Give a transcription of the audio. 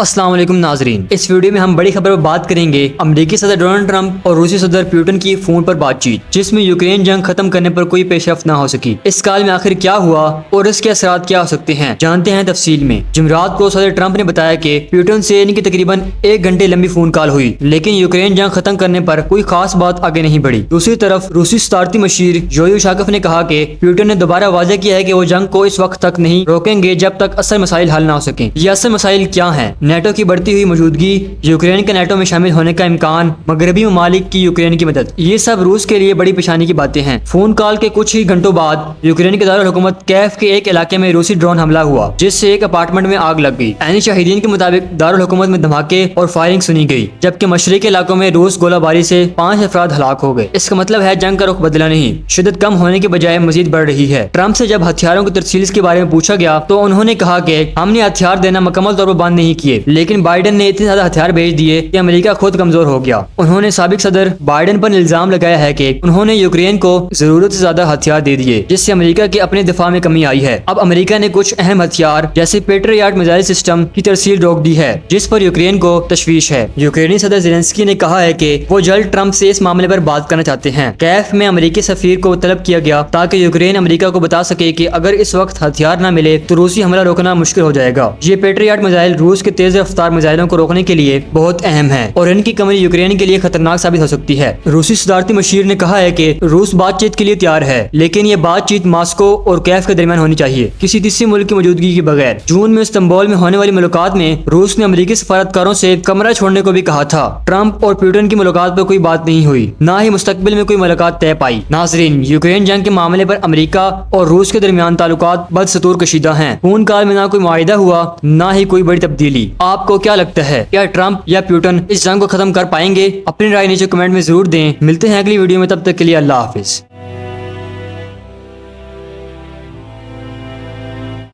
अस्सलाम वालेकुम नाजरीन, इस वीडियो में हम बड़ी खबर पर बात करेंगे अमेरिकी सदर डोनाल्ड ट्रंप और रूसी सदर पुतिन की फोन पर बातचीत, जिसमें यूक्रेन जंग खत्म करने पर कोई पेशरफ्त न हो सकी। इस काल में आखिर क्या हुआ और इसके असरात क्या हो सकते हैं, जानते हैं तफसील में। जुमेरात को सदर ट्रंप ने बताया कि पुतिन से इनकी तकरीबन 1 घंटे लंबी फोन कॉल हुई, लेकिन यूक्रेन जंग खत्म करने पर कोई खास बात आगे नहीं बढ़ी। दूसरी तरफ रूसी सदारती मशीर जोई उशाकोव ने कहा कि पुतिन ने दोबारा वाज़ेह किया है कि वो जंग को इस वक्त तक नहीं रोकेंगे जब तक असल मसाइल हल न हो सके। ये असल मसाइल क्या है? नेटो की बढ़ती हुई मौजूदगी, यूक्रेन के नेटो में शामिल होने का इम्कान, मगरबी ममालिक की यूक्रेन की मदद, ये सब रूस के लिए बड़ी पेशानी की बातें हैं। फोन कॉल के कुछ ही घंटों बाद यूक्रेन के दारुल हुकूमत कैफ के एक इलाके में रूसी ड्रोन हमला हुआ, जिससे एक अपार्टमेंट में आग लग गई। ऐनी शाहिदीन के मुताबिक दारुल हुकूमत में धमाके और फायरिंग सुनी गई, जबकि मशरकी इलाकों में रूस गोलाबारी से 5 अफराद हलाक हो गए। इसका मतलब है जंग का रुख बदला नहीं, शिद्दत कम होने के बजाय मजीद बढ़ रही है। ट्रंप से जब हथियारों की तरसील के बारे में पूछा गया तो उन्होंने कहा कि हमने हथियार देना मुकम्मल तौर पर बंद नहीं किए, लेकिन बाइडेन ने इतने ज्यादा हथियार भेज दिए कि अमेरिका खुद कमजोर हो गया। उन्होंने साबिक सदर बाइडेन पर इल्जाम लगाया है कि उन्होंने यूक्रेन को जरूरत से ज्यादा हथियार दे दिए, जिससे अमेरिका के अपने दिफा में कमी आई है। अब अमेरिका ने कुछ अहम हथियार जैसे पेट्रियट मिसाइल सिस्टम की तरसील रोक दी है, जिस पर यूक्रेन को तशवीश है। यूक्रेनी सदर ज़ेलेंस्की ने कहा है कि वो जल्द ट्रंप से इस मामले पर बात करना चाहते हैं। कैफ में अमेरिकी सफीर को तलब किया गया ताकि यूक्रेन अमेरिका को बता सके कि अगर इस वक्त हथियार न मिले तो रूसी हमला रोकना मुश्किल हो जाएगा। ये पेट्रियट मिसाइल रूस के तेज रफ्तार मिसाइलों को रोकने के लिए बहुत अहम है और इनकी कमी यूक्रेन के लिए खतरनाक साबित हो सकती है। रूसी सदारती मशीर ने कहा है कि रूस बातचीत के लिए तैयार है, लेकिन ये बातचीत मॉस्को और कैफ के दरमियान होनी चाहिए, किसी तीसरे मुल्क की मौजूदगी के बगैर। जून में इस्तांबुल में होने वाली मुलाकात में रूस ने अमेरिकी सफारतकारों से कमरा छोड़ने को भी कहा था। ट्रंप और पुतिन की मुलाकात पर कोई बात नहीं हुई, न ही मुस्तकबिल में कोई मुलाकात तय पाई। नाजरीन, यूक्रेन जंग के मामले पर अमेरिका और रूस के दरमियान ताल्लुकात बदस्तूर कशीदा हैं। फोन कॉल में ना कोई मुआहिदा हुआ, ना ही कोई बड़ी तब्दीली। आपको क्या लगता है, क्या ट्रंप या पुतिन इस जंग को खत्म कर पाएंगे? अपनी राय नीचे कमेंट में जरूर दें। मिलते हैं अगली वीडियो में, तब तक के लिए अल्लाह हाफिज।